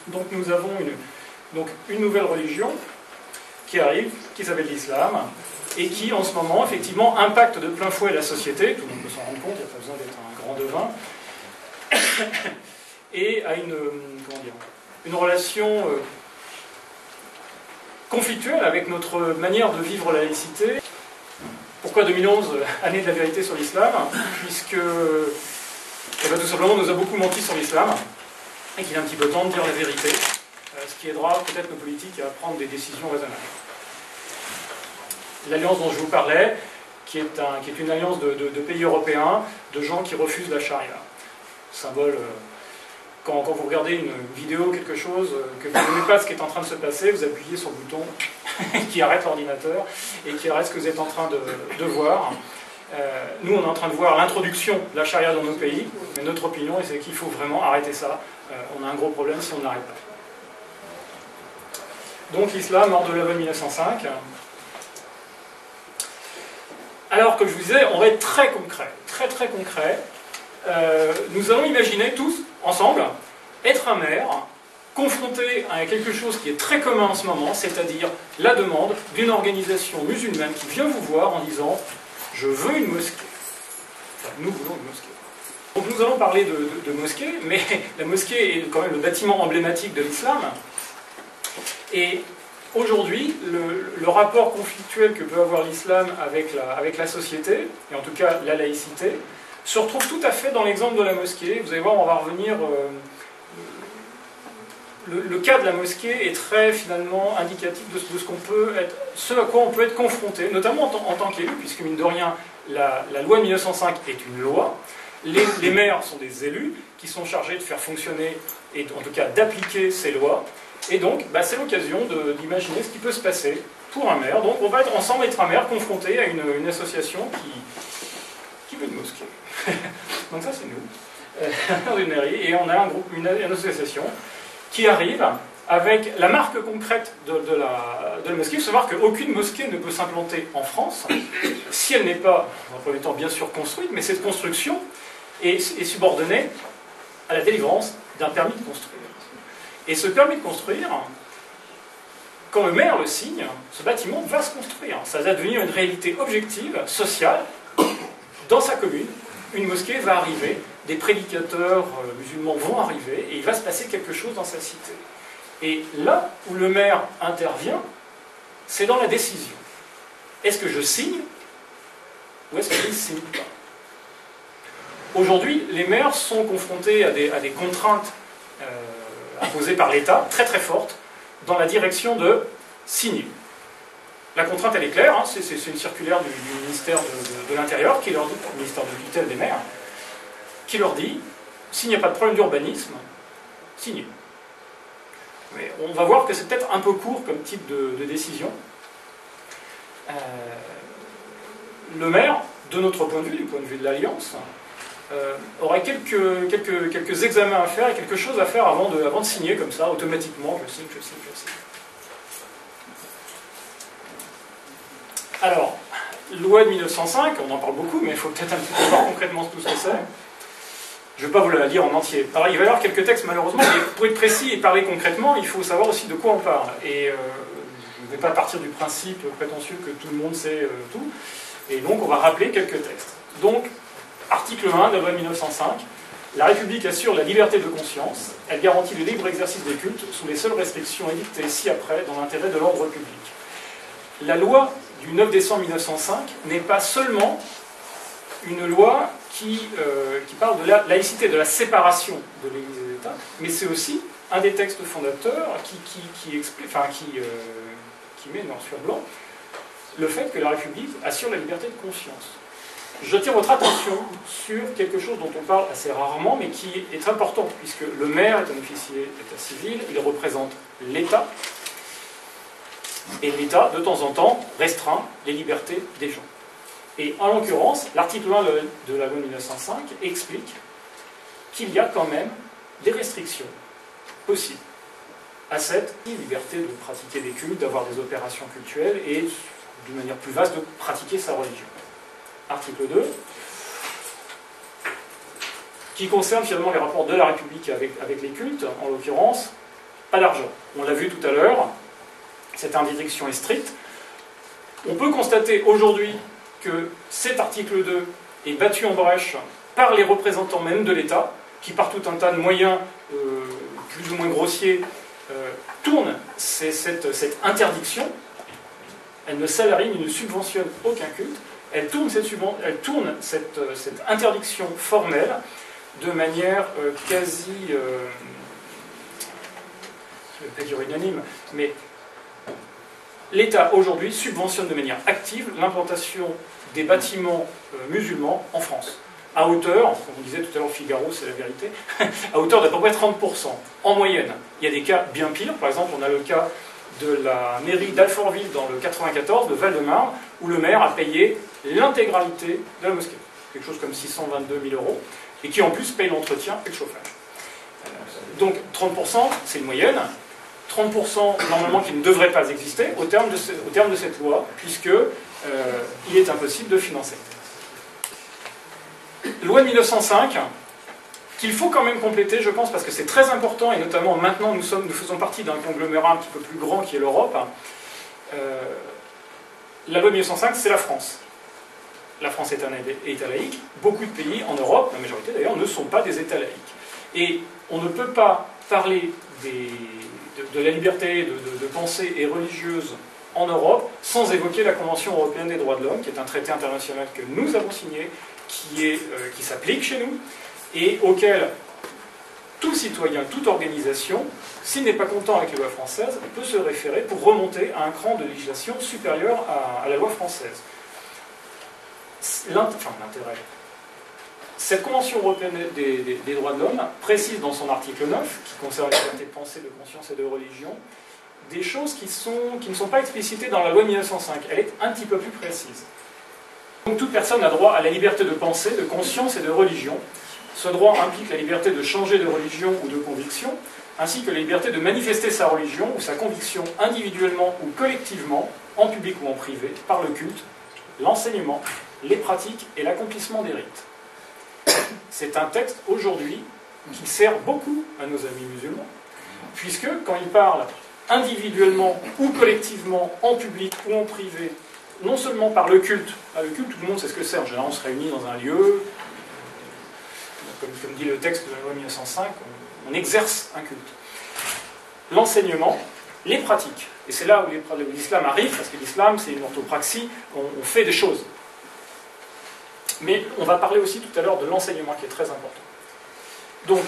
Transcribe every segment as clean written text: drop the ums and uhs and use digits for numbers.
Donc nous avons une nouvelle religion qui arrive, qui s'appelle l'islam, et qui en ce moment effectivement impacte de plein fouet la société, tout le monde peut s'en rendre compte, il n'y a pas besoin d'être un grand devin, et a une relation conflictuelle avec notre manière de vivre la laïcité. Pourquoi 2011, année de la vérité sur l'islam? Puisque tout simplement on nous a beaucoup menti sur l'islam, et qu'il est un petit peu temps de dire la vérité, ce qui aidera peut-être nos politiques à prendre des décisions raisonnables. L'alliance dont je vous parlais, qui est une alliance de pays européens, de gens qui refusent la charia. Symbole, quand vous regardez une vidéo, quelque chose, que vous n'aimez pas ce qui est en train de se passer, vous appuyez sur le bouton qui arrête l'ordinateur et qui arrête ce que vous êtes en train de voir. Nous, on est en train de voir l'introduction de la charia dans nos pays, mais notre opinion, c'est qu'il faut vraiment arrêter ça. On a un gros problème si on n'arrête pas. Donc l'islam, hors de Lavaux 1905. Alors, comme je vous disais, on va être très concret, très concret. Nous allons imaginer tous, ensemble, être un maire, confronté à quelque chose qui est très commun en ce moment, c'est-à-dire la demande d'une organisation musulmane qui vient vous voir en disant « Je veux une mosquée ». Enfin, nous voulons une mosquée. Donc nous allons parler de mosquée, mais la mosquée est quand même le bâtiment emblématique de l'islam. Et aujourd'hui, le rapport conflictuel que peut avoir l'islam avec la société, et en tout cas la laïcité, se retrouve tout à fait dans l'exemple de la mosquée. Vous allez voir, on va revenir... Le cas de la mosquée est très finalement indicatif de ce à quoi on peut être confronté, notamment en tant qu'élu, puisque mine de rien, la loi de 1905 est une loi. Les maires sont des élus qui sont chargés de faire fonctionner, et en tout cas d'appliquer ces lois. Et donc, c'est l'occasion d'imaginer ce qui peut se passer pour un maire. Donc, on va ensemble être un maire confronté à une association qui veut une mosquée. Donc ça, c'est nous, dans une mairie, et on a un groupe, une association qui arrive avec la marque concrète de la mosquée. Il faut savoir qu'aucune mosquée ne peut s'implanter en France si elle n'est pas, en premier temps, bien sûr construite, mais cette construction est subordonnée à la délivrance d'un permis de construire. Et ce permis de construire, quand le maire le signe, ce bâtiment va se construire. Ça va devenir une réalité objective, sociale, dans sa commune. Une mosquée va arriver, des prédicateurs musulmans vont arriver, et il va se passer quelque chose dans sa cité. Et là où le maire intervient, c'est dans la décision. Est-ce que je signe ou est-ce que je ne signe pas? Aujourd'hui, les maires sont confrontés à des contraintes imposées par l'État, très très fortes, dans la direction de signer. La contrainte, elle est claire, hein, c'est une circulaire du ministère de l'Intérieur, qui leur dit, le ministère de tutelle des maires, qui leur dit, s'il n'y a pas de problème d'urbanisme, signez. Mais on va voir que c'est peut-être un peu court comme type de décision. Le maire, de notre point de vue, du point de vue de l'Alliance, aurait quelques examens à faire et quelque chose à faire avant de signer comme ça, automatiquement, je signe. Alors, loi de 1905, on en parle beaucoup, mais il faut peut-être un petit peu voir concrètement tout ce que c'est. Je ne vais pas vous la lire en entier. Alors, il va y avoir quelques textes, malheureusement, mais pour être précis et parler concrètement, il faut savoir aussi de quoi on parle. Et je ne vais pas partir du principe prétentieux que tout le monde sait tout. Et donc, on va rappeler quelques textes. Donc, article 1 de la loi de 1905, la République assure la liberté de conscience, elle garantit le libre exercice des cultes sous les seules restrictions édictées ci-après dans l'intérêt de l'ordre public. La loi du 9 décembre 1905 n'est pas seulement une loi qui parle de la laïcité, de la séparation de l'Église et de l'État, mais c'est aussi un des textes fondateurs qui met noir sur blanc le fait que la République assure la liberté de conscience. J'attire votre attention sur quelque chose dont on parle assez rarement, mais qui est important, puisque le maire est un officier d'état civil, il représente l'État, et l'État, de temps en temps, restreint les libertés des gens. Et en l'occurrence, l'article 1 de la loi 1905 explique qu'il y a quand même des restrictions possibles à cette liberté de pratiquer des cultes, d'avoir des opérations cultuelles et, d'une manière plus vaste, de pratiquer sa religion. Article 2, qui concerne finalement les rapports de la République avec les cultes, en l'occurrence, pas d'argent. On l'a vu tout à l'heure, cette interdiction est stricte. On peut constater aujourd'hui que cet article 2 est battu en brèche par les représentants même de l'État, qui par tout un tas de moyens plus ou moins grossiers tournent cette interdiction. Elle ne salarie ni ne subventionne aucun culte. Elle tourne cette interdiction formelle de manière quasi, je ne vais pas dire unanime, mais l'État aujourd'hui subventionne de manière active l'implantation des bâtiments musulmans en France. À hauteur, comme on disait tout à l'heure Figaro, c'est la vérité, à hauteur d'à peu près 30%. En moyenne, il y a des cas bien pires. Par exemple, on a le cas de la mairie d'Alfortville dans le 94, de Val-de-Marne, où le maire a payé l'intégralité de la mosquée. Quelque chose comme 622 000 €, et qui en plus paye l'entretien et le chauffage. Donc 30%, c'est une moyenne. 30% normalement qui ne devrait pas exister au terme de cette loi, puisqu'il est impossible de financer. Loi de 1905, qu'il faut quand même compléter, je pense, parce que c'est très important, et notamment maintenant nous faisons partie d'un conglomérat un petit peu plus grand qui est l'Europe. La loi de 1905, c'est la France. La France est un État laïque. Beaucoup de pays en Europe, la majorité d'ailleurs, ne sont pas des États laïques. Et on ne peut pas parler de la liberté de pensée et religieuse en Europe sans évoquer la Convention européenne des droits de l'homme, qui est un traité international que nous avons signé, qui s'applique chez nous, et auquel tout citoyen, toute organisation, s'il n'est pas content avec la loi française, peut se référer pour remonter à un cran de législation supérieur à la loi française. L'intérêt. Cette Convention européenne des droits de l'homme précise dans son article 9, qui concerne la liberté de pensée, de conscience et de religion, des choses qui ne sont pas explicitées dans la loi de 1905. Elle est un petit peu plus précise. Donc toute personne a droit à la liberté de pensée, de conscience et de religion. Ce droit implique la liberté de changer de religion ou de conviction, ainsi que la liberté de manifester sa religion ou sa conviction individuellement ou collectivement, en public ou en privé, par le culte, l'enseignement, les pratiques et l'accomplissement des rites. C'est un texte aujourd'hui qui sert beaucoup à nos amis musulmans, puisque quand ils parlent individuellement ou collectivement, en public ou en privé, non seulement par le culte, le culte tout le monde sait ce que c'est, en général on se réunit dans un lieu, comme dit le texte de la loi 1905, on exerce un culte. L'enseignement, les pratiques, et c'est là où l'islam arrive, parce que l'islam c'est une orthopraxie, on fait des choses. Mais on va parler aussi tout à l'heure de l'enseignement qui est très important. Donc,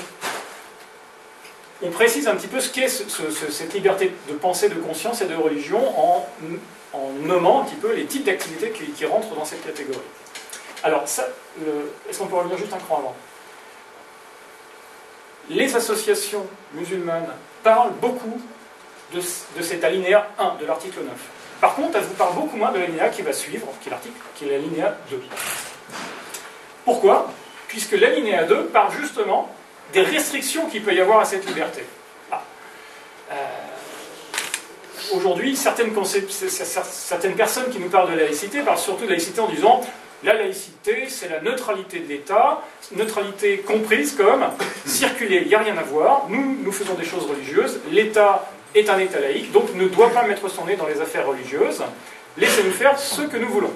on précise un petit peu ce qu'est cette liberté de pensée, de conscience et de religion en nommant un petit peu les types d'activités qui rentrent dans cette catégorie. Alors, est-ce qu'on peut revenir juste un cran avant ? Les associations musulmanes parlent beaucoup de cet alinéa 1 de l'article 9. Par contre, elles vous parlent beaucoup moins de l'alinéa qui va suivre, qui est l'alinéa 2. Pourquoi ? Puisque l'alinéa 2 parle justement des restrictions qu'il peut y avoir à cette liberté. Aujourd'hui, certaines personnes qui nous parlent de laïcité parlent surtout de laïcité en disant la laïcité, c'est la neutralité de l'État, neutralité comprise comme circuler, il n'y a rien à voir, nous faisons des choses religieuses, l'État est un État laïque, donc ne doit pas mettre son nez dans les affaires religieuses, laissez-nous faire ce que nous voulons.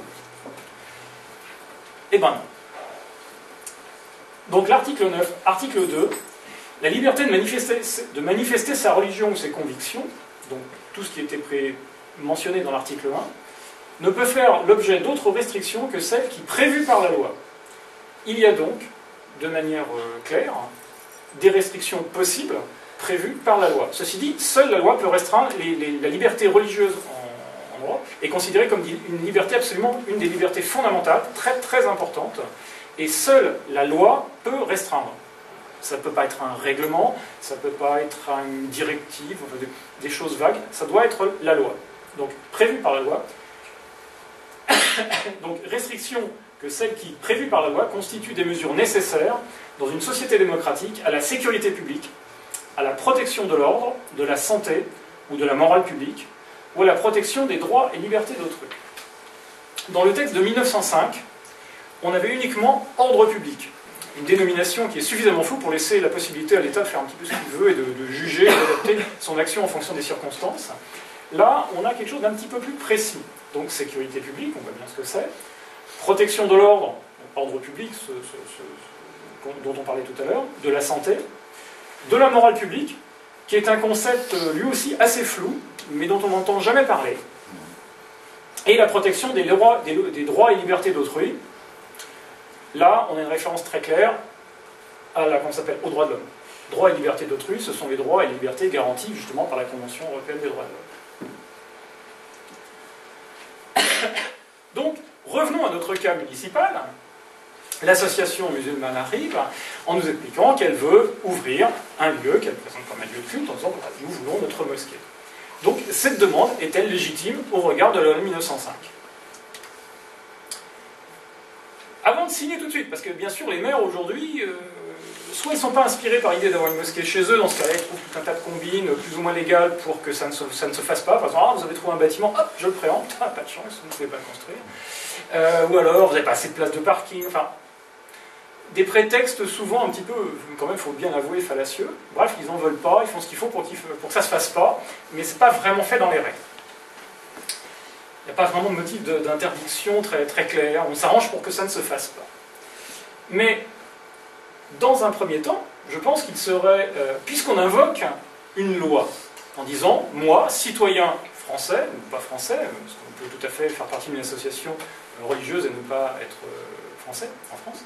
Eh ben non. Donc l'article 9, article 2, la liberté de manifester sa religion ou ses convictions, donc tout ce qui était mentionné dans l'article 1, ne peut faire l'objet d'autres restrictions que celles qui prévues par la loi. Il y a donc, de manière claire, des restrictions possibles prévues par la loi. Ceci dit, seule la loi peut restreindre la liberté religieuse en Europe, est considérée comme une liberté absolument, une des libertés fondamentales, très très importante, et seule la loi peut restreindre. Ça ne peut pas être un règlement, ça ne peut pas être une directive, des choses vagues, ça doit être la loi. Donc, prévu par la loi. Donc, restrictions que celles qui, prévues par la loi, constituent des mesures nécessaires dans une société démocratique à la sécurité publique, à la protection de l'ordre, de la santé ou de la morale publique, ou à la protection des droits et libertés d'autrui. Dans le texte de 1905, on avait uniquement ordre public. une dénomination qui est suffisamment floue pour laisser la possibilité à l'État de faire un petit peu ce qu'il veut et de juger, d'adapter son action en fonction des circonstances. Là, on a quelque chose d'un petit peu plus précis. Donc sécurité publique, on voit bien ce que c'est. Protection de l'ordre, ordre public, dont on parlait tout à l'heure, de la santé, de la morale publique, qui est un concept lui aussi assez flou, mais dont on n'entend jamais parler, et la protection des droits et libertés d'autrui. Là, on a une référence très claire à qu'on s'appelle aux droits de l'homme. Droits et libertés d'autrui, ce sont les droits et les libertés garantis justement par la Convention européenne des droits de l'homme. Donc, revenons à notre cas municipal. L'association musulmane arrive en nous expliquant qu'elle veut ouvrir un lieu qu'elle présente comme un lieu de culte en disant que nous voulons notre mosquée. Donc cette demande est-elle légitime au regard de la loi 1905 ? Avant de signer tout de suite, parce que bien sûr les maires aujourd'hui, soit ils ne sont pas inspirés par l'idée d'avoir une mosquée chez eux, dans ce cas-là ils trouvent tout un tas de combines plus ou moins légales pour que ça ne se fasse pas. Par exemple, vous avez trouvé un bâtiment, hop, je le préempte, pas de chance, vous ne pouvez pas le construire. Ou alors vous n'avez pas assez de place de parking, enfin... Des prétextes souvent un petit peu, quand même, il faut bien avouer, fallacieux. Bref, ils n'en veulent pas, ils font ce qu'il faut pour que ça ne se fasse pas, mais ce n'est pas vraiment fait dans les règles. Il n'y a pas vraiment de motif d'interdiction très, très clair, on s'arrange pour que ça ne se fasse pas. Mais, dans un premier temps, je pense qu'il serait, puisqu'on invoque une loi, en disant, moi, citoyen français, ou pas français, parce qu'on peut tout à fait faire partie d'une association religieuse et ne pas être français, en France,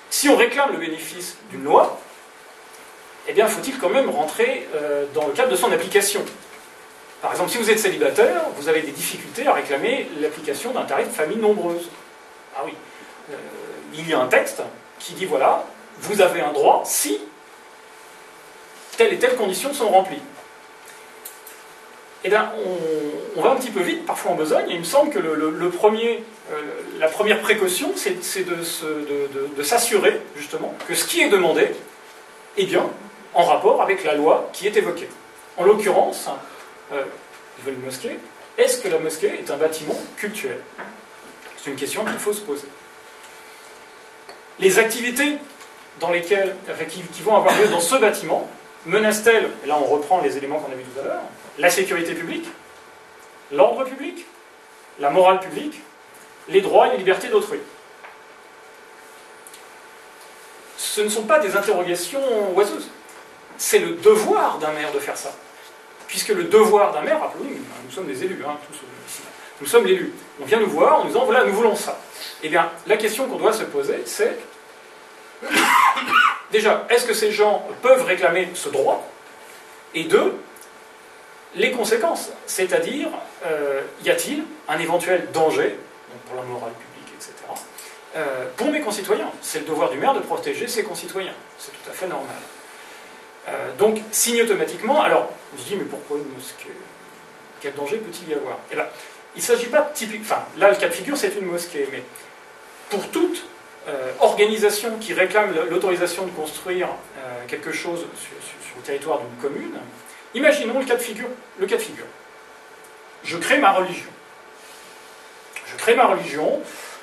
si on réclame le bénéfice d'une loi, eh bien, faut-il quand même rentrer dans le cadre de son application. Par exemple, si vous êtes célibataire, vous avez des difficultés à réclamer l'application d'un tarif de famille nombreuse. Ah oui, il y a un texte qui dit, voilà, vous avez un droit si telle et telle conditions sont remplies. Eh bien, on va un petit peu vite, parfois en besogne, et il me semble que la première précaution, c'est de s'assurer, justement, que ce qui est demandé est bien en rapport avec la loi qui est évoquée. En l'occurrence, ils veulent une mosquée. Est-ce que la mosquée est un bâtiment cultuel ? C'est une question qu'il faut se poser. Les activités qui vont avoir lieu dans ce bâtiment menacent-elles, et là on reprend les éléments qu'on a vus tout à l'heure, la sécurité publique, l'ordre public, la morale publique, les droits et les libertés d'autrui. Ce ne sont pas des interrogations oiseuses. C'est le devoir d'un maire de faire ça. Puisque le devoir d'un maire, rappelons-nous, nous sommes des élus, tous ici. Nous sommes l'élus. On vient nous voir en nous disant, voilà, nous voulons ça. Eh bien, la question qu'on doit se poser, c'est, déjà, est-ce que ces gens peuvent réclamer ce droit ? Et deux, les conséquences, c'est-à-dire, y a-t-il un éventuel danger, donc pour la morale publique, etc., pour mes concitoyens? C'est le devoir du maire de protéger ses concitoyens, c'est tout à fait normal. Donc, signe automatiquement, alors, je dis, mais pourquoi une mosquée? Quel danger peut-il y avoir? Eh bien, il ne s'agit pas typique, enfin, là, le cas de figure, c'est une mosquée, mais pour toute organisation qui réclame l'autorisation de construire quelque chose sur le territoire d'une commune, imaginons le cas de figure. Je crée ma religion.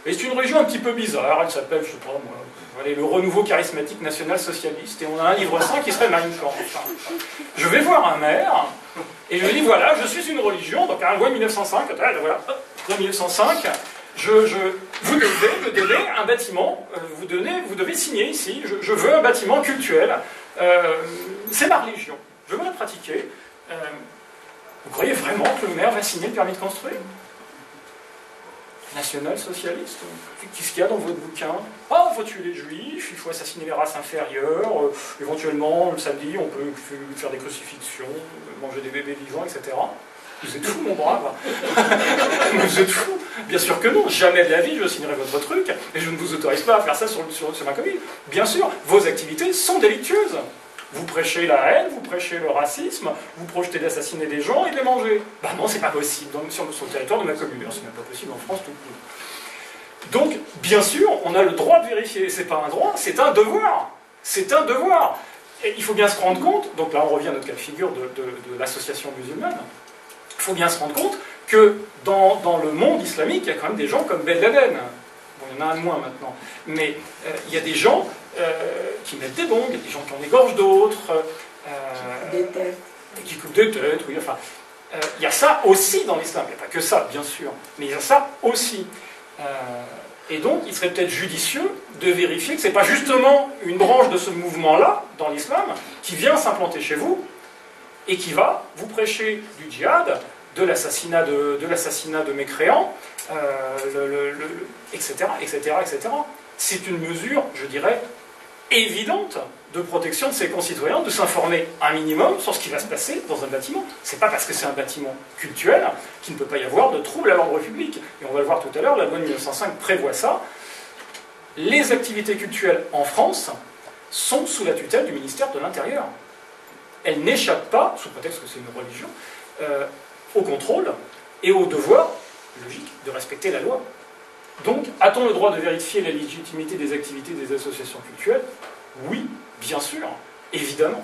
Et c'est une religion un petit peu bizarre. Elle s'appelle, je ne sais pas moi, le Renouveau charismatique national socialiste. Et on a un livre saint qui serait Mein Kampf. Je vais voir un maire et je lui dis, voilà, je suis une religion, donc à la loi 1905, voilà, loi 1905, vous devez me donner un bâtiment, vous devez signer ici, je veux un bâtiment cultuel, c'est ma religion, je veux la pratiquer. Vous croyez vraiment que le maire va signer le permis de construire? National-socialiste? Qu'est-ce qu'il y a dans votre bouquin? Ah, il faut tuer les juifs, il faut assassiner les races inférieures, éventuellement, le samedi, on peut faire des crucifixions, manger des bébés vivants, etc. Vous êtes fou, mon brave. Vous êtes fou. Bien sûr que non. Jamais de la vie, je signerai votre truc, et je ne vous autorise pas à faire ça sur ma commune. Bien sûr, vos activités sont délictueuses. Vous prêchez la haine, vous prêchez le racisme, vous projetez d'assassiner des gens et de les manger. Ben non, c'est pas possible sur le territoire de ma commune. C'est même pas possible en France tout court. Donc, bien sûr, on a le droit de vérifier. C'est pas un droit, c'est un devoir. C'est un devoir. Et il faut bien se rendre compte, donc là on revient à notre cas de figure de l'association musulmane, il faut bien se rendre compte que dans le monde islamique, il y a quand même des gens comme Ben Laden. Bon, il y en a un de moins maintenant. Mais il y a des gens qui mettent des bongs, il y a des gens qui en égorgent d'autres, Des têtes. qui coupent des têtes, oui, enfin. Il y a ça aussi dans l'islam. Il n'y a pas que ça, bien sûr, mais il y a ça aussi. Et donc, il serait peut-être judicieux de vérifier que ce n'est pas justement une branche de ce mouvement-là, dans l'islam, qui vient s'implanter chez vous, et qui va vous prêcher du djihad, de l'assassinat de mécréants, etc., etc., etc. C'est une mesure, je dirais, évidente de protection de ses concitoyens, de s'informer un minimum sur ce qui va se passer dans un bâtiment. C'est pas parce que c'est un bâtiment cultuel qu'il ne peut pas y avoir de trouble à l'ordre public. Et on va le voir tout à l'heure, la loi de 1905 prévoit ça. Les activités cultuelles en France sont sous la tutelle du ministère de l'Intérieur. Elles n'échappent pas, sous prétexte que c'est une religion, au contrôle et au devoir logique de respecter la loi. Donc, a-t-on le droit de vérifier la légitimité des activités des associations cultuelles? Oui, bien sûr, évidemment.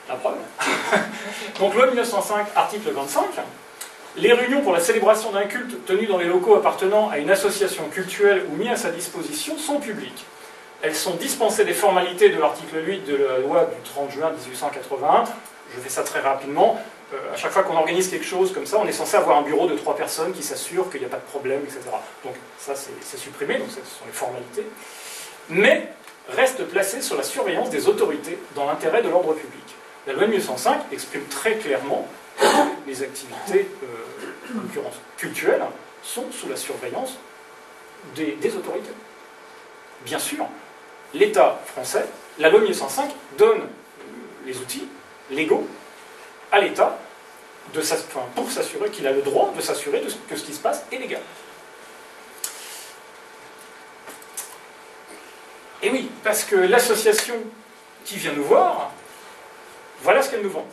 La preuve. Donc, loi 1905, article 25. Les réunions pour la célébration d'un culte tenues dans les locaux appartenant à une association cultuelle ou mis à sa disposition sont publiques. Elles sont dispensées des formalités de l'article 8 de la loi du 30 juin 1881. Je fais ça très rapidement. À chaque fois qu'on organise quelque chose comme ça, on est censé avoir un bureau de 3 personnes qui s'assurent qu'il n'y a pas de problème, etc. Donc ça, c'est supprimé, donc ce sont les formalités. Mais reste placé sur la surveillance des autorités dans l'intérêt de l'ordre public. La loi de 1905 exprime très clairement que les activités, en l'occurrence culturelles, sont sous la surveillance des autorités. Bien sûr, l'État français, la loi 1905 donne les outils légaux à l'État pour s'assurer qu'il a le droit de s'assurer que ce qui se passe est légal. Et oui, parce que l'association qui vient nous voir, voilà ce qu'elle nous vend.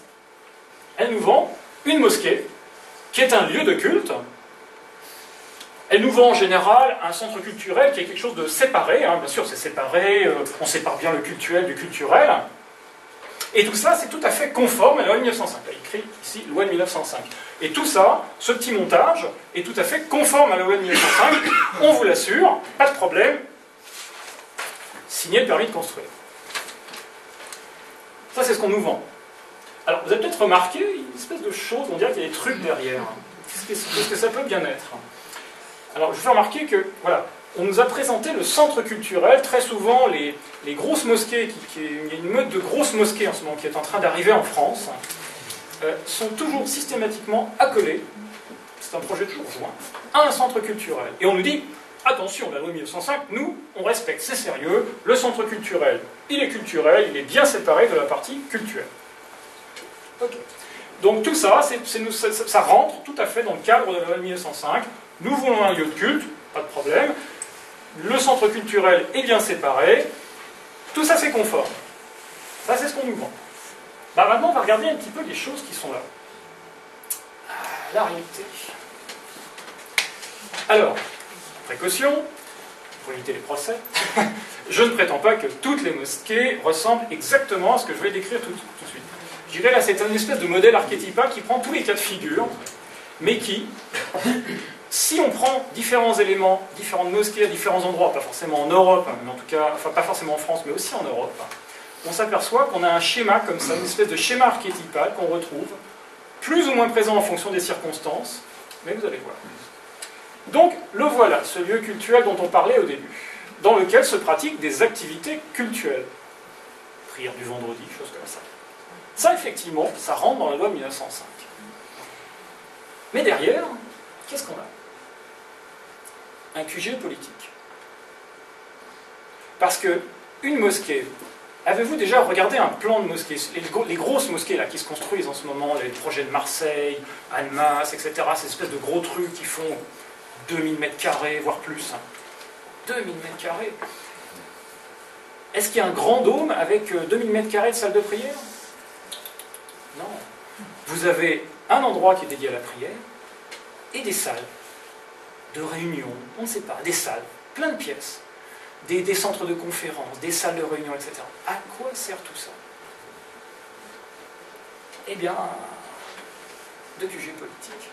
Elle nous vend une mosquée, qui est un lieu de culte. Elle nous vend en général un centre culturel qui est quelque chose de séparé, hein, bien sûr c'est séparé, on sépare bien le cultuel du culturel. Et tout ça, c'est tout à fait conforme à la loi de 1905. Il y a écrit ici loi de 1905. Et tout ça, ce petit montage, est tout à fait conforme à la loi de 1905. On vous l'assure, pas de problème. Signez le permis de construire. Ça, c'est ce qu'on nous vend. Alors, vous avez peut-être remarqué une espèce de chose, on dirait qu'il y a des trucs derrière. Qu'est-ce que ça peut bien être? Alors, je vous fais remarquer que, voilà, on nous a présenté le centre culturel, très souvent les grosses mosquées, il y a une mode de grosses mosquées en ce moment qui est en train d'arriver en France, sont toujours systématiquement accolées, c'est un projet toujours joint, à un centre culturel. Et on nous dit, attention, la loi 1905, nous, on respecte, c'est sérieux, le centre culturel, il est bien séparé de la partie culturelle. Okay. Donc tout ça, ça rentre tout à fait dans le cadre de la loi 1905. Nous voulons un lieu de culte, pas de problème. Le centre culturel est bien séparé. Tout ça, c'est conforme. Ça, c'est ce qu'on nous vend. Bah, maintenant, on va regarder un petit peu les choses qui sont là. La réalité. Alors, précaution, pour éviter les procès, je ne prétends pas que toutes les mosquées ressemblent exactement à ce que je vais décrire tout de suite. Je dirais là, c'est une espèce de modèle archétypal qui prend tous les cas de figure, mais qui, si on prend différents éléments, différentes mosquées à différents endroits, pas forcément en Europe, mais en tout cas, enfin pas forcément en France, mais aussi en Europe, on s'aperçoit qu'on a un schéma comme ça, une espèce de schéma archétypal qu'on retrouve, plus ou moins présent en fonction des circonstances, mais vous allez voir. Donc, le voilà, ce lieu cultuel dont on parlait au début, dans lequel se pratiquent des activités cultuelles. Prière du vendredi, choses comme ça. Ça, effectivement, ça rentre dans la loi de 1905. Mais derrière, qu'est-ce qu'on a? Un QG politique. Parce que une mosquée, avez-vous déjà regardé un plan de mosquée? Les grosses mosquées là, qui se construisent en ce moment, les projets de Marseille, Annemasse, etc., ces espèces de gros trucs qui font 2000 mètres carrés, voire plus. 2000 mètres carrés. Est-ce qu'il y a un grand dôme avec 2000 mètres carrés de salle de prière? Non. Vous avez un endroit qui est dédié à la prière et des salles de réunion, on ne sait pas, des salles, plein de pièces, des centres de conférences, des salles de réunion, etc. À quoi sert tout ça? Eh bien, de QG politique.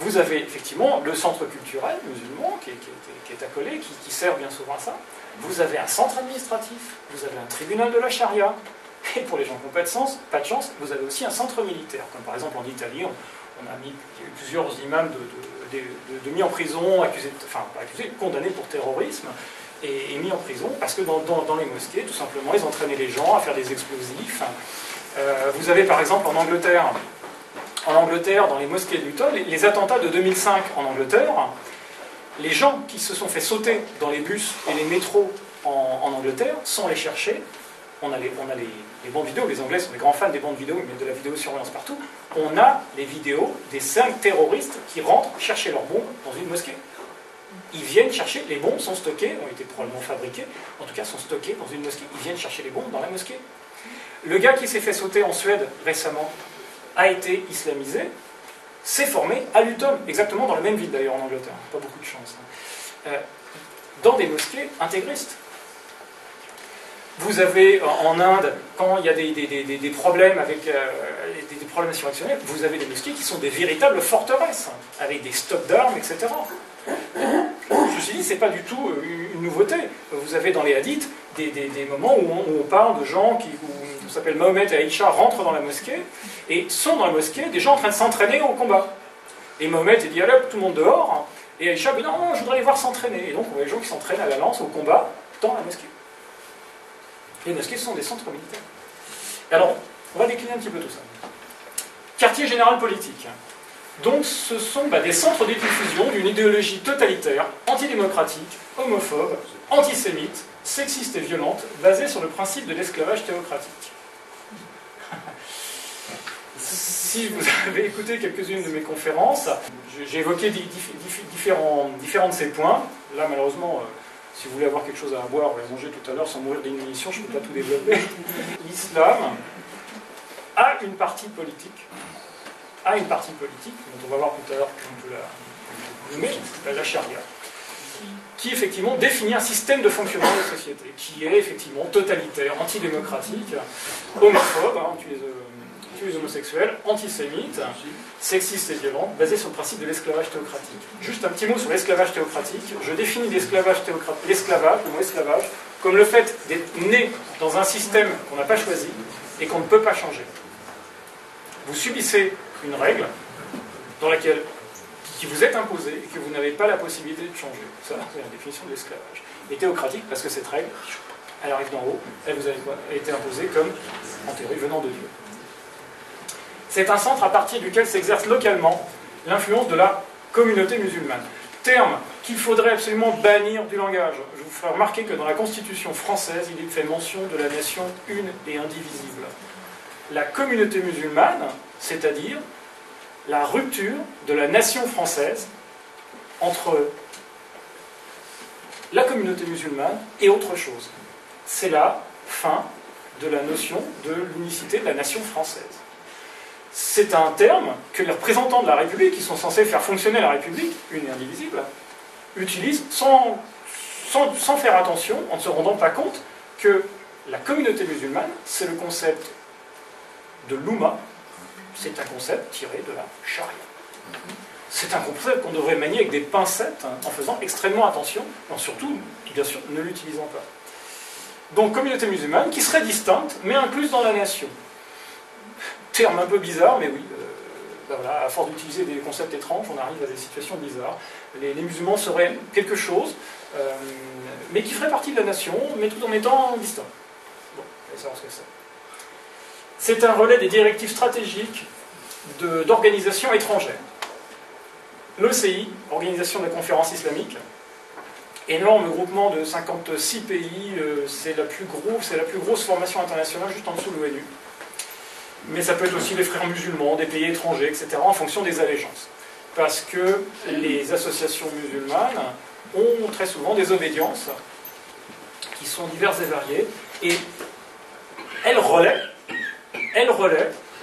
vous avez effectivement le centre culturel musulman qui est accolé, qui sert bien souvent à ça. Vous avez un centre administratif, vous avez un tribunal de la charia, et pour les gens qui n'ont pas de chance, vous avez aussi un centre militaire, comme par exemple en Italie, il y a eu plusieurs imams de mis en prison, condamnés pour terrorisme, et mis en prison, parce que dans les mosquées, tout simplement, ils entraînaient les gens à faire des explosifs. Vous avez par exemple en Angleterre, dans les mosquées de Luton, les attentats de 2005 en Angleterre, les gens qui se sont fait sauter dans les bus et les métros en Angleterre sont allés chercher. On a les bandes vidéo, les Anglais sont des grands fans des bandes vidéo, ils mettent de la vidéosurveillance partout. On a les vidéos des 5 terroristes qui rentrent chercher leurs bombes dans une mosquée. Ils viennent chercher, les bombes sont stockées, ont été probablement fabriquées, en tout cas sont stockées dans une mosquée. Ils viennent chercher les bombes dans la mosquée. Le gars qui s'est fait sauter en Suède récemment a été islamisé, s'est formé à Luton, exactement dans la même ville d'ailleurs en Angleterre, pas beaucoup de chance, dans des mosquées intégristes. Vous avez en Inde, quand il y a des problèmes avec des problèmes insurrectionnels, vous avez des mosquées qui sont des véritables forteresses, avec des stocks d'armes, etc. Je me suis dit, c'est pas du tout une nouveauté. Vous avez dans les hadiths des moments où on parle de gens où s'appelle Mohamed et Aïcha rentrent dans la mosquée et sont dans la mosquée des gens en train de s'entraîner au combat. Et Mohamed dit allez, tout le monde dehors. Et Aïcha dit non, je voudrais les voir s'entraîner. Et donc on voit les gens qui s'entraînent à la lance au combat dans la mosquée. Les mosquées sont des centres militaires. Alors, on va décliner un petit peu tout ça. Quartier général politique. Donc ce sont des centres de diffusion d'une idéologie totalitaire, antidémocratique, homophobe, antisémite, sexiste et violente, basée sur le principe de l'esclavage théocratique. Si vous avez écouté quelques-unes de mes conférences, j'ai évoqué différents de ces points. Là, malheureusement, si vous voulez avoir quelque chose à boire ou à manger tout à l'heure sans mourir d'inanition, je ne peux pas tout développer. L'islam a une partie politique, dont on va voir tout à l'heure, on peut la nommer, la charia, qui effectivement définit un système de fonctionnement de la société, qui est effectivement totalitaire, antidémocratique, homophobe, tue les homosexuels, antisémite, sexiste et violent, basé sur le principe de l'esclavage théocratique. Juste un petit mot sur l'esclavage théocratique. Je définis l'esclavage, le mot esclavage, comme le fait d'être né dans un système qu'on n'a pas choisi et qu'on ne peut pas changer. Vous subissez une règle qui vous est imposée et que vous n'avez pas la possibilité de changer. Ça, c'est la définition de l'esclavage. Et théocratique, parce que cette règle, elle arrive d'en haut, elle vous a été imposée comme, en théorie, venant de Dieu. C'est un centre à partir duquel s'exerce localement l'influence de la communauté musulmane. Terme qu'il faudrait absolument bannir du langage. Je vous ferai remarquer que dans la Constitution française, il est fait mention de la nation une et indivisible. La communauté musulmane, c'est-à-dire la rupture de la nation française entre la communauté musulmane et autre chose. C'est la fin de la notion de l'unicité de la nation française. C'est un terme que les représentants de la République, qui sont censés faire fonctionner la République, une et indivisible, utilisent sans faire attention, en ne se rendant pas compte que la communauté musulmane, c'est le concept de l'Oumma, c'est un concept tiré de la charia. C'est un concept qu'on devrait manier avec des pincettes, en faisant extrêmement attention, et surtout, bien sûr, ne l'utilisant pas. Donc, communauté musulmane qui serait distincte, mais incluse dans la nation. Terme un peu bizarre, mais oui, voilà, à force d'utiliser des concepts étranges, on arrive à des situations bizarres. Les musulmans seraient quelque chose, mais qui ferait partie de la nation, mais tout en étant distinct. Bon, on va savoir ce que c'est. C'est un relais des directives stratégiques d'organisations étrangères. L'OCI, Organisation de la Conférence Islamique, énorme groupement de 56 pays, c'est la plus grosse formation internationale juste en dessous de l'ONU. Mais ça peut être aussi les frères musulmans, des pays étrangers, etc., en fonction des allégeances. Parce que les associations musulmanes ont très souvent des obédiences qui sont diverses et variées, et elles relaient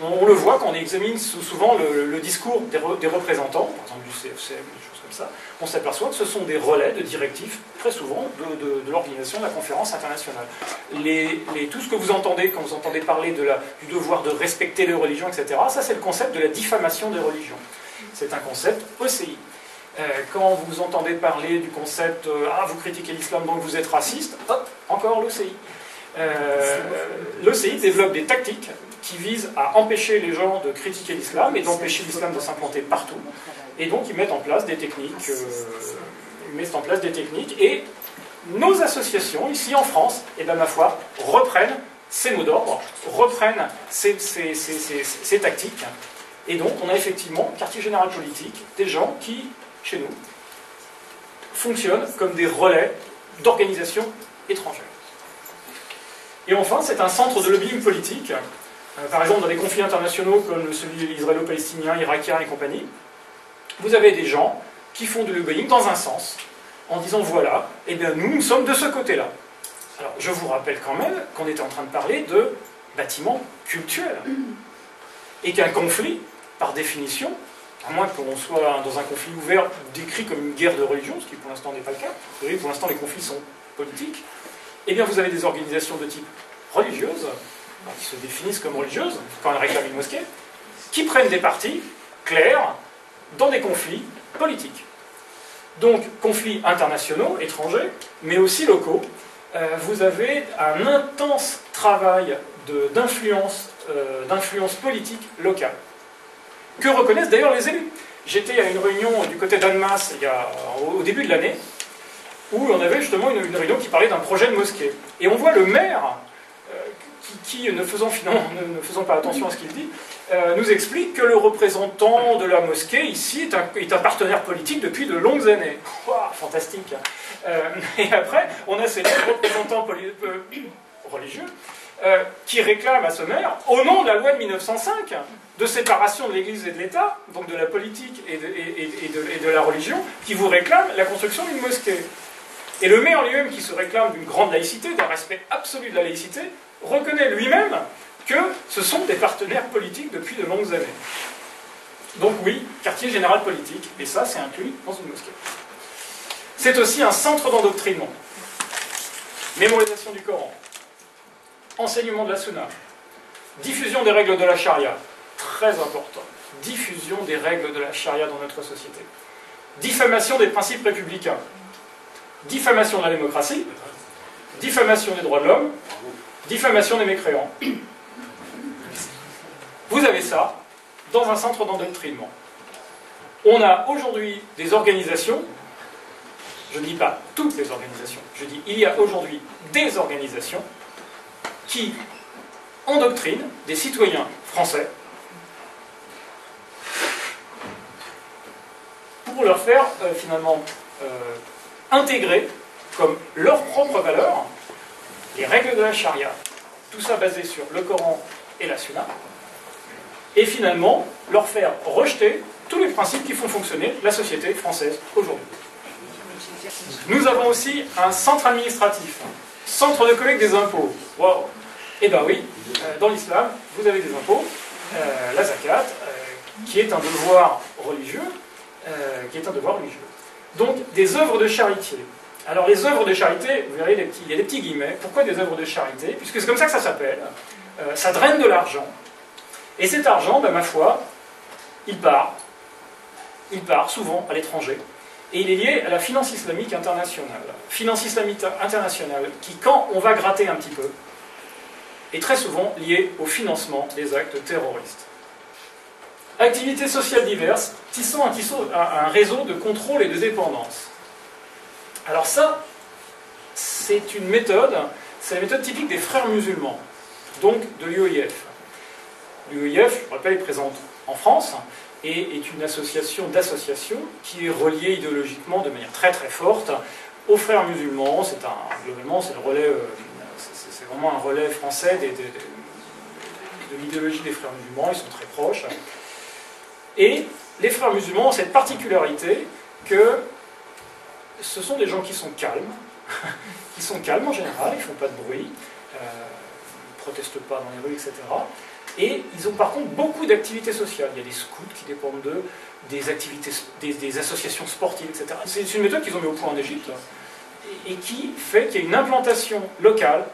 On le voit quand on examine souvent le discours des représentants, par exemple du CFCM, des choses comme ça, on s'aperçoit que ce sont des relais de directives, très souvent, de l'organisation de la conférence internationale. Tout ce que vous entendez quand vous entendez parler du devoir de respecter les religions, etc., ça c'est le concept de la diffamation des religions. C'est un concept OCI. Quand vous entendez parler du concept vous critiquez l'islam donc vous êtes raciste, hop, encore l'OCI. L'OCI développe des tactiques qui visent à empêcher les gens de critiquer l'islam et d'empêcher l'islam de s'implanter partout. Et donc ils mettent en place des techniques, et nos associations, ici en France, et ben ma foi, reprennent ces mots d'ordre, reprennent ces tactiques. Et donc on a effectivement, quartier général politique, des gens qui, chez nous, fonctionnent comme des relais d'organisations étrangères. Et enfin, c'est un centre de lobbying politique. Par exemple, dans des conflits internationaux comme celui israélo-palestinien, irakien et compagnie, vous avez des gens qui font du lobbying dans un sens, en disant voilà, eh bien nous sommes de ce côté-là. Alors, je vous rappelle quand même qu'on était en train de parler de bâtiments cultuels. Et qu'un conflit, par définition, à moins qu'on soit dans un conflit ouvert décrit comme une guerre de religion, ce qui pour l'instant n'est pas le cas, vous voyez, pour l'instant les conflits sont politiques, eh bien vous avez des organisations de type religieuse, qui se définissent comme religieuses, quand elles réclament une mosquée, qui prennent des partis clairs dans des conflits politiques. Donc, conflits internationaux, étrangers, mais aussi locaux. Vous avez un intense travail d'influence politique locale, que reconnaissent d'ailleurs les élus. J'étais à une réunion du côté d'Annemasse au début de l'année, où on avait justement une réunion qui parlait d'un projet de mosquée. Et on voit le maire, qui ne faisant pas attention à ce qu'il dit, nous explique que le représentant de la mosquée, ici, est un partenaire politique depuis de longues années. Wow, fantastique. Et après, on a ces représentants religieux qui réclament à ce maire, au nom de la loi de 1905, de séparation de l'Église et de l'État, donc de la politique et de la religion, qui vous réclame la construction d'une mosquée. Et le maire lui-même, qui se réclame d'une grande laïcité, d'un respect absolu de la laïcité, reconnaît lui-même que ce sont des partenaires politiques depuis de longues années. Donc oui, quartier général politique, et ça c'est inclus dans une mosquée. C'est aussi un centre d'endoctrinement. Mémorisation du Coran, enseignement de la Sunna, diffusion des règles de la charia, très important, diffusion des règles de la charia dans notre société, diffamation des principes républicains, diffamation de la démocratie, diffamation des droits de l'homme, diffamation des mécréants. Vous avez ça dans un centre d'endoctrinement. On a aujourd'hui des organisations, je ne dis pas toutes les organisations, je dis il y a aujourd'hui des organisations qui endoctrinent des citoyens français pour leur faire finalement intégrer comme leurs propres valeurs les règles de la charia, tout ça basé sur le Coran et la Sunna, et finalement leur faire rejeter tous les principes qui font fonctionner la société française aujourd'hui. Nous avons aussi un centre administratif, centre de collecte des impôts. Wow. Eh bien oui, dans l'islam, vous avez des impôts, la zakat, qui est un devoir religieux, Donc, des œuvres de charité. Alors, les œuvres de charité, vous verrez, il y a des petits guillemets. Pourquoi des œuvres de charité? Puisque c'est comme ça que ça s'appelle. Ça draine de l'argent. Et cet argent, ben, ma foi, il part souvent à l'étranger. Et il est lié à la finance islamique internationale. Finance islamique internationale qui, quand on va gratter un petit peu, est très souvent liée au financement des actes terroristes. Activités sociales diverses, tissant un réseau de contrôle et de dépendance. Alors ça, c'est la méthode typique des frères musulmans, donc de l'UEIF. L'UEIF, je rappelle, est présente en France et est une association d'associations qui est reliée idéologiquement de manière très très forte aux frères musulmans. Globalement, c'est vraiment un relais français de l'idéologie des frères musulmans, ils sont très proches. Et les frères musulmans ont cette particularité que ce sont des gens qui sont calmes, en général, ils ne font pas de bruit, ils ne protestent pas dans les rues, etc. Et ils ont par contre beaucoup d'activités sociales. Il y a des scouts qui dépendent d'eux, des activités, des associations sportives, etc. C'est une méthode qu'ils ont mis au point en Égypte et qui fait qu'il y a une implantation locale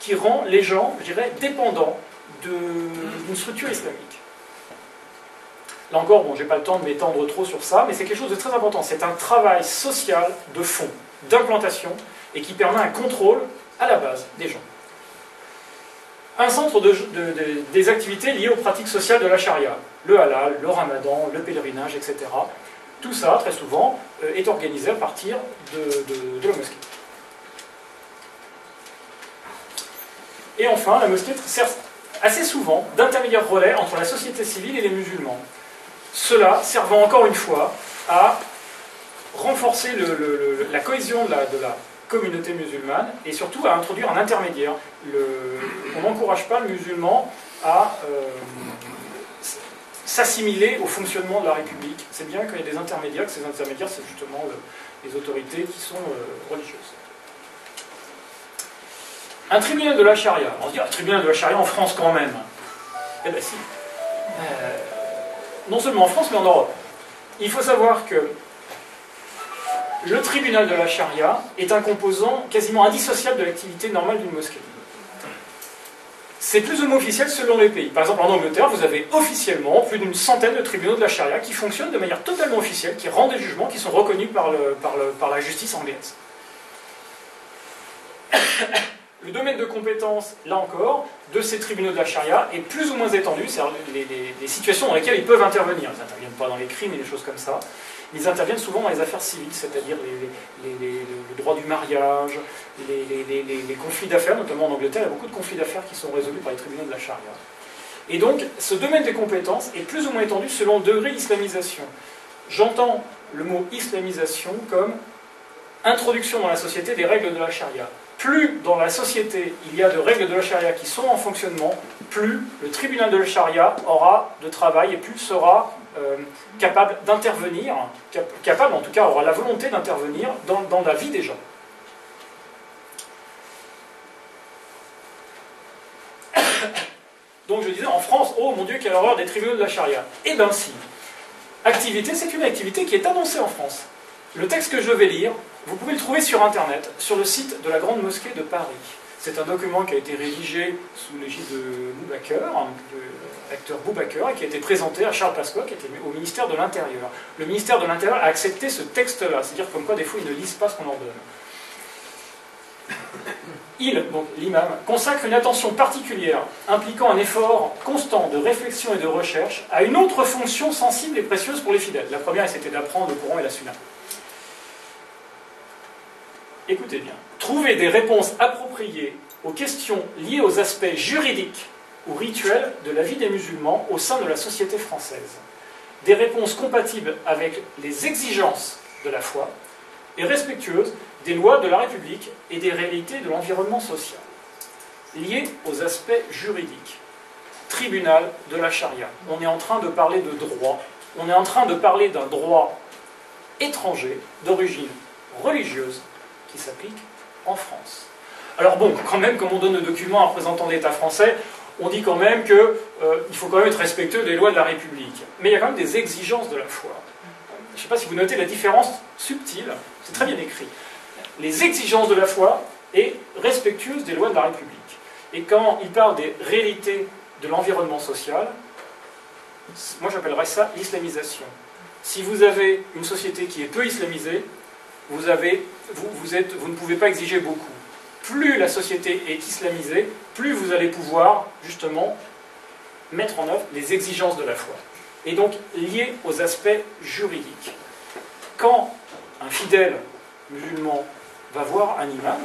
qui rend les gens, je dirais, dépendants d'une structure islamique. Là encore, bon, je n'ai pas le temps de m'étendre trop sur ça, mais c'est quelque chose de très important. C'est un travail social de fond, d'implantation, et qui permet un contrôle à la base des gens. Un centre des activités liées aux pratiques sociales de la charia, le halal, le ramadan, le pèlerinage, etc. Tout ça, très souvent, est organisé à partir de la mosquée. Et enfin, la mosquée sert assez souvent d'intermédiaire relais entre la société civile et les musulmans. Cela servant encore une fois à renforcer la cohésion de la communauté musulmane et surtout à introduire un intermédiaire. On n'encourage pas le musulman à s'assimiler au fonctionnement de la République. C'est bien qu'il y ait des intermédiaires, que ces intermédiaires, c'est justement les autorités qui sont religieuses. Un tribunal de la charia. On se dit, un tribunal de la charia en France quand même. Eh bien si. Non seulement en France, mais en Europe. Il faut savoir que le tribunal de la charia est un composant quasiment indissociable de l'activité normale d'une mosquée. C'est plus ou moins officiel selon les pays. Par exemple, en Angleterre, vous avez officiellement plus d'une centaine de tribunaux de la charia qui fonctionnent de manière totalement officielle, qui rendent des jugements qui sont reconnus par la justice anglaise. Le domaine de compétence, là encore, de ces tribunaux de la charia est plus ou moins étendu, c'est-à-dire les situations dans lesquelles ils peuvent intervenir. Ils n'interviennent pas dans les crimes et des choses comme ça. Ils interviennent souvent dans les affaires civiles, c'est-à-dire le droit du mariage, les conflits d'affaires, notamment en Angleterre, il y a beaucoup de conflits d'affaires qui sont résolus par les tribunaux de la charia. Et donc, ce domaine des compétences est plus ou moins étendu selon le degré d'islamisation. J'entends le mot islamisation comme introduction dans la société des règles de la charia. Plus dans la société il y a de règles de la charia qui sont en fonctionnement, plus le tribunal de la charia aura de travail et plus sera capable d'intervenir, capable en tout cas aura la volonté d'intervenir dans la vie des gens. Donc je disais en France, oh mon Dieu, quelle horreur des tribunaux de la charia. Eh bien si. Activité, c'est une activité qui est annoncée en France. Le texte que je vais lire, vous pouvez le trouver sur Internet, sur le site de la Grande Mosquée de Paris. C'est un document qui a été rédigé sous l'égide de Boubaker, de l'acteur Boubaker, et qui a été présenté à Charles Pasqua, qui était au ministère de l'Intérieur. Le ministère de l'Intérieur a accepté ce texte-là, c'est-à-dire comme quoi des fois ils ne lisent pas ce qu'on leur donne. Il, donc l'imam, consacre une attention particulière, impliquant un effort constant de réflexion et de recherche, à une autre fonction sensible et précieuse pour les fidèles. La première, c'était d'apprendre le Coran et la Sunna. Écoutez bien. Trouver des réponses appropriées aux questions liées aux aspects juridiques ou rituels de la vie des musulmans au sein de la société française. Des réponses compatibles avec les exigences de la foi et respectueuses des lois de la République et des réalités de l'environnement social. Liées aux aspects juridiques. Tribunal de la charia. On est en train de parler de droit. On est en train de parler d'un droit étranger, d'origine religieuse, qui s'applique en France. Alors bon, quand même, comme on donne le document à un représentant d'État français, on dit quand même qu'il faut quand même être respectueux des lois de la République. Mais il y a quand même des exigences de la foi. Je ne sais pas si vous notez la différence subtile, c'est très bien écrit. Les exigences de la foi et respectueuses des lois de la République. Et quand il parle des réalités de l'environnement social, moi j'appellerais ça l'islamisation. Si vous avez une société qui est peu islamisée, vous ne pouvez pas exiger beaucoup. Plus la société est islamisée, plus vous allez pouvoir, justement, mettre en œuvre les exigences de la foi. Et donc, liées aux aspects juridiques. Quand un fidèle musulman va voir un imam,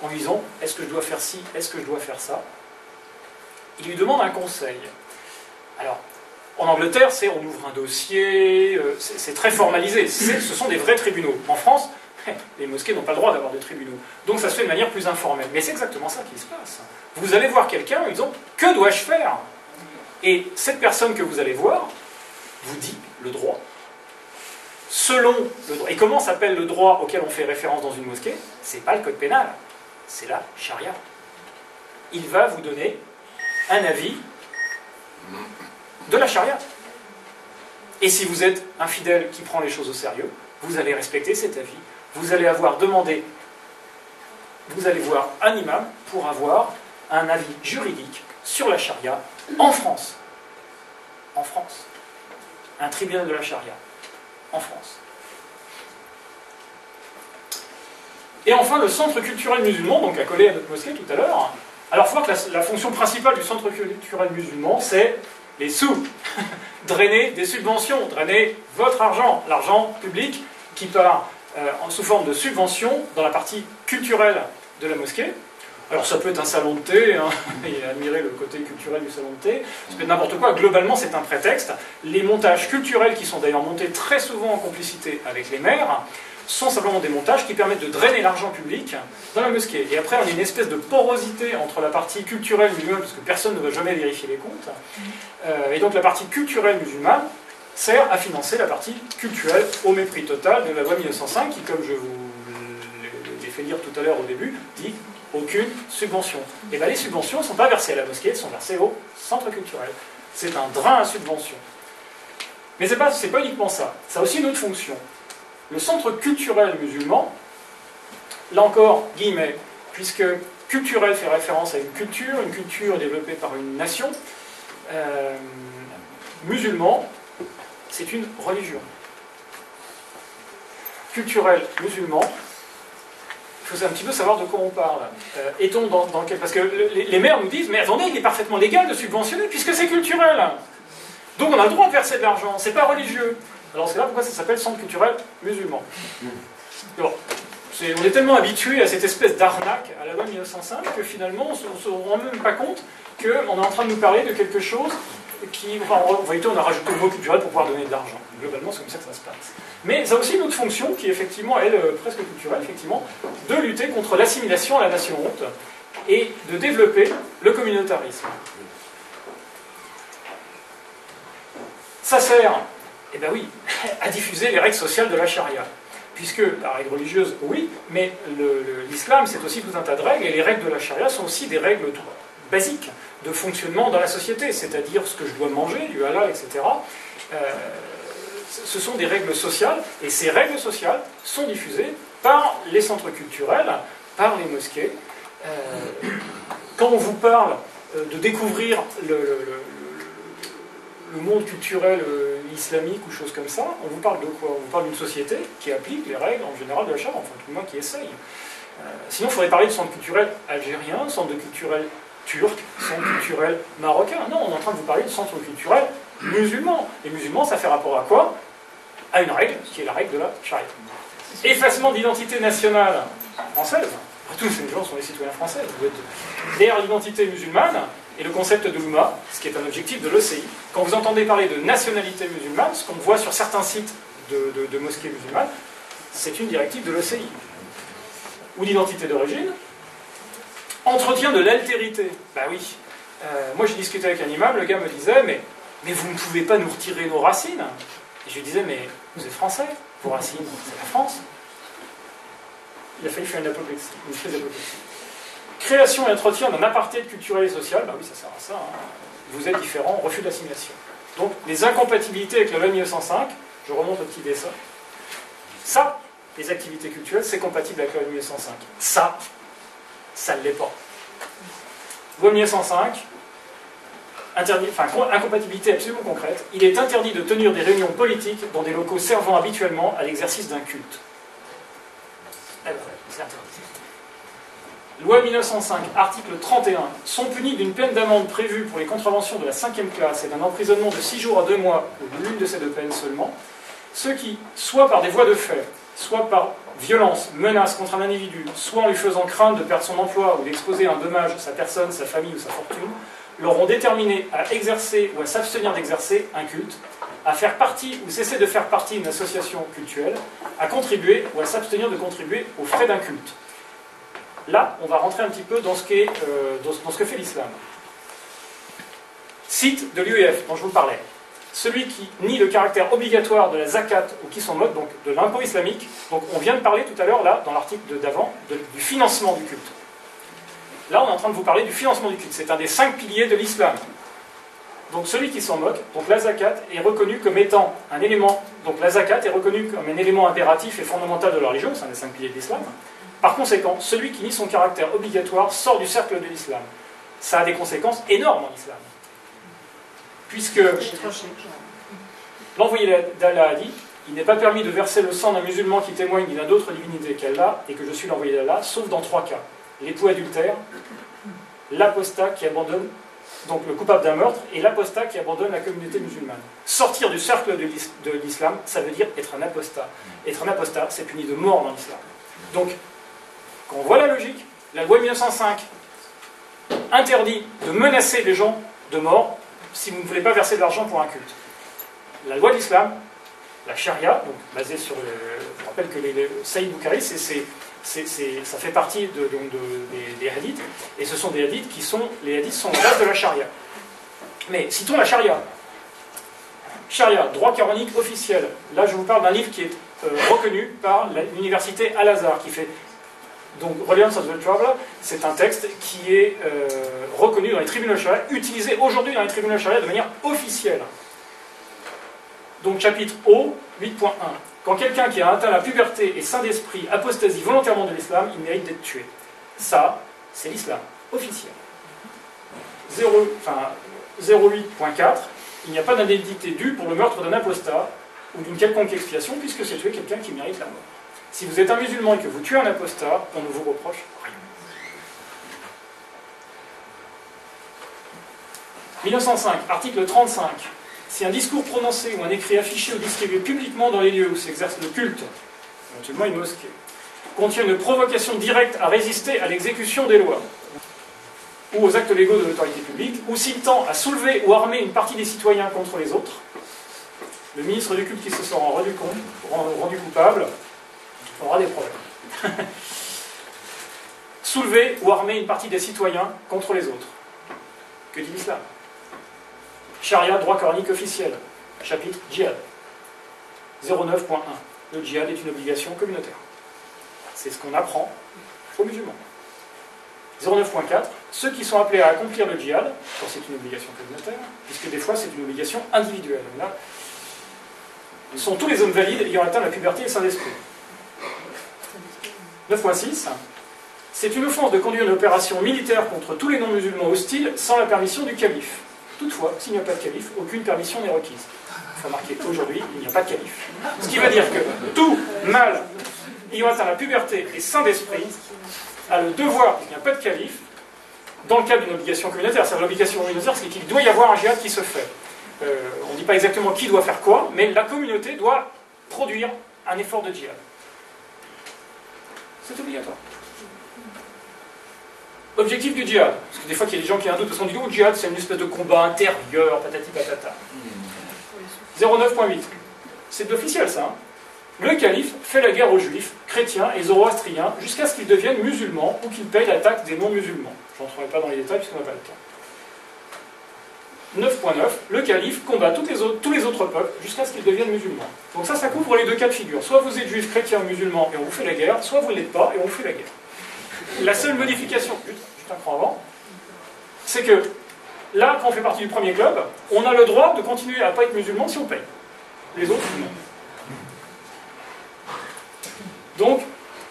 en lui disant « est-ce que je dois faire ci, est-ce que je dois faire ça ?», il lui demande un conseil. Alors, en Angleterre, on ouvre un dossier, c'est très formalisé, ce sont des vrais tribunaux. En France, les mosquées n'ont pas le droit d'avoir de tribunaux. Donc ça se fait de manière plus informelle. Mais c'est exactement ça qui se passe. Vous allez voir quelqu'un en lui disant « que dois-je faire ?» Et cette personne que vous allez voir vous dit le droit. Selon le droit. Et comment s'appelle le droit auquel on fait référence dans une mosquée? C'est pas le code pénal, c'est la charia. Il va vous donner un avis de la charia. Et si vous êtes un fidèle qui prend les choses au sérieux, vous allez respecter cet avis, vous allez avoir demandé, vous allez voir un imam pour avoir un avis juridique sur la charia en France. En France. Un tribunal de la charia. En France. Et enfin, le centre culturel musulman, donc accolé à notre mosquée tout à l'heure. Alors, il faut voir que la fonction principale du centre culturel musulman, c'est les sous. Drainer des subventions, drainer votre argent, l'argent public qui part sous forme de subventions dans la partie culturelle de la mosquée. Alors ça peut être un salon de thé, hein, et admirer le côté culturel du salon de thé, ça peut être n'importe quoi, globalement c'est un prétexte. Les montages culturels, qui sont d'ailleurs montés très souvent en complicité avec les maires, sont simplement des montages qui permettent de drainer l'argent public dans la mosquée. Et après on a une espèce de porosité entre la partie culturelle musulmane, parce que personne ne va jamais vérifier les comptes, et donc la partie culturelle musulmane sert à financer la partie culturelle au mépris total de la loi 1905 qui, comme je vous l'ai fait lire tout à l'heure au début, dit aucune subvention. Et bien les subventions ne sont pas versées à la mosquée, elles sont versées au centre culturel. C'est un drain à subvention. Mais ce n'est pas uniquement ça, ça a aussi une autre fonction. Le centre culturel musulman, là encore, guillemets, puisque culturel fait référence à une culture développée par une nation, musulman, c'est une religion. Culturel musulman, il faut un petit peu savoir de quoi on parle. Est-on dans quel... Parce que les maires nous disent, mais attendez, il est parfaitement légal de subventionner, puisque c'est culturel. Donc on a le droit de verser de l'argent, c'est pas religieux. Alors c'est là pourquoi ça s'appelle centre culturel musulman. Bon, on est tellement habitué à cette espèce d'arnaque à la loi 1905 que finalement on ne se rend même pas compte qu'on est en train de nous parler de quelque chose qui... Enfin, en vérité, on a rajouté le mot culturel pour pouvoir donner de l'argent. Globalement, c'est comme ça que ça se passe. Mais ça a aussi une autre fonction qui, effectivement, elle, presque culturelle, effectivement, de lutter contre l'assimilation à la nation honte et de développer le communautarisme. Ça sert, eh bien oui, à diffuser les règles sociales de la charia. Puisque la règle religieuse, oui, mais l'islam, c'est aussi tout un tas de règles, et les règles de la charia sont aussi des règles basiques de fonctionnement dans la société, c'est-à-dire ce que je dois manger, du halal, etc. Ce sont des règles sociales, et ces règles sociales sont diffusées par les centres culturels, par les mosquées. Quand on vous parle de découvrir le monde culturel islamique ou choses comme ça, on vous parle de quoi? On vous parle d'une société qui applique les règles en général de la charia, enfin tout le monde qui essaye. Sinon, il faudrait parler de centre culturel algérien, centre culturel turc, centre culturel marocain. Non, on est en train de vous parler de centre culturel musulman. Et musulman, ça fait rapport à quoi? À une règle, qui est la règle de la charia. Effacement d'identité nationale française. Après tout, ces gens sont les citoyens français. Vous êtes derrière l'identité musulmane et le concept de l'Oumma, ce qui est un objectif de l'OCI. Quand vous entendez parler de nationalité musulmane, ce qu'on voit sur certains sites de mosquées musulmanes, c'est une directive de l'OCI. Ou d'identité d'origine. Entretien de l'altérité. Ben oui. Moi, j'ai discuté avec un imam, le gars me disait, mais vous ne pouvez pas nous retirer nos racines. Et je lui disais, mais vous êtes français, vos racines, c'est la France. Il a failli faire une apoplexie, une crise d'apoplexie. Création et entretien d'un apartheid culturel et social, ben oui, ça sert à ça. Hein. Vous êtes différents, refus d'assimilation. Donc, les incompatibilités avec la loi 1905, je remonte au petit dessin. Ça, les activités culturelles, c'est compatible avec la loi 1905. Ça ne l'est pas. Loi 1905, incompatibilité absolument concrète, il est interdit de tenir des réunions politiques dans des locaux servant habituellement à l'exercice d'un culte. Alors, c'est interdit. Loi 1905, article 31, sont punis d'une peine d'amende prévue pour les contraventions de la 5e classe et d'un emprisonnement de 6 jours à 2 mois, ou l'une de ces deux peines seulement, ceux qui, soit par des voies de fait, soit par violence, menace contre un individu, soit en lui faisant craindre de perdre son emploi ou d'exposer un dommage à sa personne, sa famille ou sa fortune, l'auront déterminé à exercer ou à s'abstenir d'exercer un culte, à faire partie ou cesser de faire partie d'une association cultuelle, à contribuer ou à s'abstenir de contribuer aux frais d'un culte. Là, on va rentrer un petit peu dans ce que fait l'islam. Cite de l'UEF, dont je vous parlais. Celui qui nie le caractère obligatoire de la zakat ou qui s'en moque, donc de l'impôt islamique. Donc on vient de parler tout à l'heure, là, dans l'article d'avant, du financement du culte. Là, on est en train de vous parler du financement du culte. C'est un des 5 piliers de l'islam. Donc celui qui s'en moque, donc la zakat, est reconnu comme étant un élément, donc la zakat est reconnue comme un élément impératif et fondamental de la religion, c'est un des 5 piliers de l'islam. Par conséquent, celui qui nie son caractère obligatoire sort du cercle de l'islam. Ça a des conséquences énormes en islam. Puisque l'envoyé d'Allah a dit, il n'est pas permis de verser le sang d'un musulman qui témoigne d'une autre divinité qu'Allah et que je suis l'envoyé d'Allah, sauf dans 3 cas. L'époux adultère, l'apostat qui abandonne, donc le coupable d'un meurtre, et l'apostat qui abandonne la communauté musulmane. Sortir du cercle de l'islam, ça veut dire être un apostat. Être un apostat, c'est puni de mort dans l'islam. Donc, quand on voit la logique, la loi 1905 interdit de menacer les gens de mort si vous ne voulez pas verser de l'argent pour un culte. La loi de l'islam, la charia, donc basée sur le... Je rappelle que les Saïd Boukhari, ça fait partie des hadiths, et ce sont des hadiths qui sont... Les hadiths sont la base de la charia. Mais citons la charia. Charia, droit canonique officiel. Là, je vous parle d'un livre qui est reconnu par l'université Al-Azhar, qui fait... Donc, Reliance of the Traveler, c'est un texte qui est reconnu dans les tribunaux charia, utilisé aujourd'hui dans les tribunaux charia de manière officielle. Donc, chapitre O, 8.1. Quand quelqu'un qui a atteint la puberté et saint d'esprit apostasie volontairement de l'islam, il mérite d'être tué. Ça, c'est l'islam officiel. 08.4. Il n'y a pas d'indemnité due pour le meurtre d'un apostat ou d'une quelconque expiation, puisque c'est tuer quelqu'un qui mérite la mort. Si vous êtes un musulman et que vous tuez un apostat, on ne vous reproche rien. 1905, article 35. Si un discours prononcé ou un écrit affiché ou distribué publiquement dans les lieux où s'exerce le culte, éventuellement une mosquée, contient une provocation directe à résister à l'exécution des lois, ou aux actes légaux de l'autorité publique, ou s'il tend à soulever ou armer une partie des citoyens contre les autres, le ministre du culte qui se sera rendu coupable aura des problèmes. Soulever ou armer une partie des citoyens contre les autres. Que dit l'islam? Charia, droit coranique officiel. Chapitre djihad. 09.1. Le djihad est une obligation communautaire. C'est ce qu'on apprend aux musulmans. 09.4. Ceux qui sont appelés à accomplir le djihad, quand c'est une obligation communautaire, puisque des fois c'est une obligation individuelle. Là, sont tous les hommes valides ayant atteint la puberté et saint d'esprit. 9.6. C'est une offense de conduire une opération militaire contre tous les non-musulmans hostiles sans la permission du calife. Toutefois, s'il n'y a pas de calife, aucune permission n'est requise. Il faut remarquer qu'aujourd'hui, il n'y a pas de calife. Ce qui veut dire que tout mâle ayant atteint la puberté et saint d'esprit a le devoir, il n'y a pas de calife, dans le cadre d'une obligation communautaire. C'est l'obligation communautaire, c'est qu'il doit y avoir un djihad qui se fait. On ne dit pas exactement qui doit faire quoi, mais la communauté doit produire un effort de djihad. C'est obligatoire. Objectif du djihad. Parce que des fois, il y a des gens qui ont un doute, parce qu'on dit, oh, le djihad, c'est une espèce de combat intérieur, patati patata. 09.8. C'est de l'officiel, ça. Hein. Le calife fait la guerre aux juifs, chrétiens et zoroastriens, jusqu'à ce qu'ils deviennent musulmans ou qu'ils payent la taxe des non-musulmans. Je n'entrerai pas dans les détails, puisqu'on n'a pas le temps. 9.9. Le calife combat tous les autres peuples, jusqu'à ce qu'ils deviennent musulmans. Donc ça couvre les deux cas de figure. Soit vous êtes juif, chrétien ou musulman, et on vous fait la guerre, soit vous ne l'êtes pas, et on vous fait la guerre. La seule modification, juste un cran avant, c'est que là, quand on fait partie du premier club, on a le droit de continuer à ne pas être musulman si on paye. Les autres, non. Donc,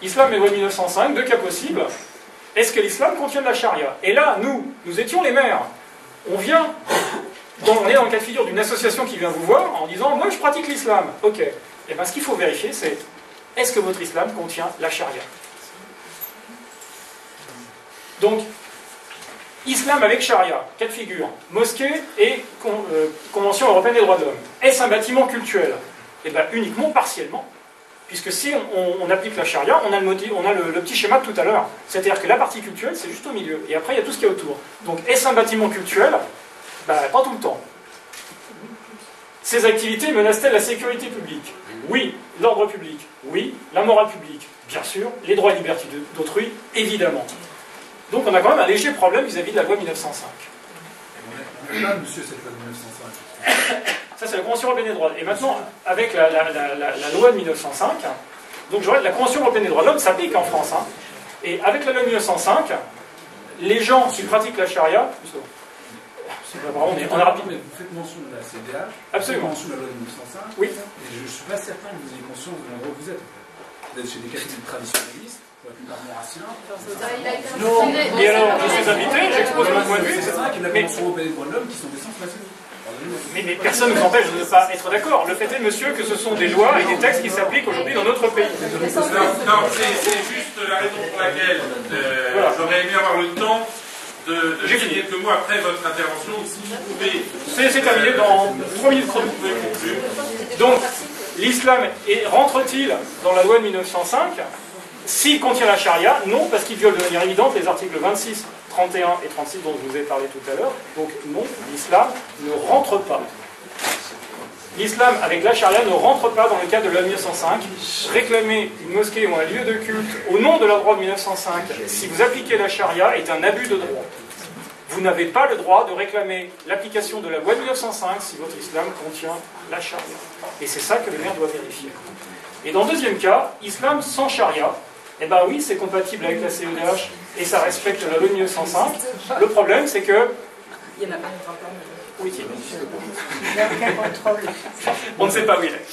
islam et loi 1905, deux cas possibles. Est-ce que l'islam contient de la charia? Et là, nous étions les maires. On est dans le cas de figure d'une association qui vient vous voir en disant « Moi, je pratique l'islam. » Ok. Et bien, ce qu'il faut vérifier, c'est est-ce que votre islam contient la charia? Donc, islam avec charia, cas de figure, mosquée et Convention européenne des droits de l'homme. Est-ce un bâtiment cultuel? Eh bien, uniquement partiellement. Puisque si on applique la charia, on a le petit schéma de tout à l'heure. C'est-à-dire que la partie culturelle, c'est juste au milieu. Et après, il y a tout ce qu'il y a autour. Donc, est-ce un bâtiment cultuel? Ben, pas tout le temps. Ces activités menacent-elles la sécurité publique? Oui. L'ordre public? Oui. La morale publique? Bien sûr. Les droits et libertés d'autrui? Évidemment. Donc, on a quand même un léger problème vis-à-vis de la loi 1905. Là, monsieur, cette loi 1905. Ça, c'est la Convention européenne des droits de l'homme. Et maintenant, avec la loi de 1905, donc la Convention européenne des droits de l'homme s'applique en France. Hein. Et avec la loi de 1905, les gens qui pratiquent la charia, On est rapide. Mais vous faites mention de la CDH, Absolument. vous faites mention de la loi de 1905, Oui. et je ne suis pas certain que vous ayez conscience de l'endroit où vous êtes. En fait. Vous êtes chez des catholiques traditionnalistes, pour la plupart maurassiens. Non, et alors, je suis invité, j'expose mon point de vue. C'est vrai qu'il y a la Convention européenne des droits de l'homme qui sont des sens maçonniques. Mais personne ne nous empêche de ne pas être d'accord. Le fait est, monsieur, que ce sont des lois et des textes qui s'appliquent aujourd'hui dans notre pays. Non, c'est juste la raison pour laquelle j'aurais aimé avoir le temps de dire quelques mots après votre intervention. Si vous pouvez... C'est terminé dans 3 minutes chrono. Donc, l'islam rentre-t-il dans la loi de 1905 s'il contient la charia? Non, parce qu'il viole de manière évidente les articles 26, 31 et 36 dont je vous ai parlé tout à l'heure. Donc non, l'islam ne rentre pas. L'islam avec la charia ne rentre pas dans le cadre de la loi de 1905. Réclamer une mosquée ou un lieu de culte au nom de la loi de 1905, si vous appliquez la charia, est un abus de droit. Vous n'avez pas le droit de réclamer l'application de la loi de 1905 si votre islam contient la charia. Et c'est ça que le maire doit vérifier. Et dans le deuxième cas, islam sans charia, eh bien oui, c'est compatible avec la CEDH et ça respecte la loi de 1905. Le problème, c'est que... Il n'y en a pas. Oui, Il n'y a aucun contrôle. on ne sait pas où il est.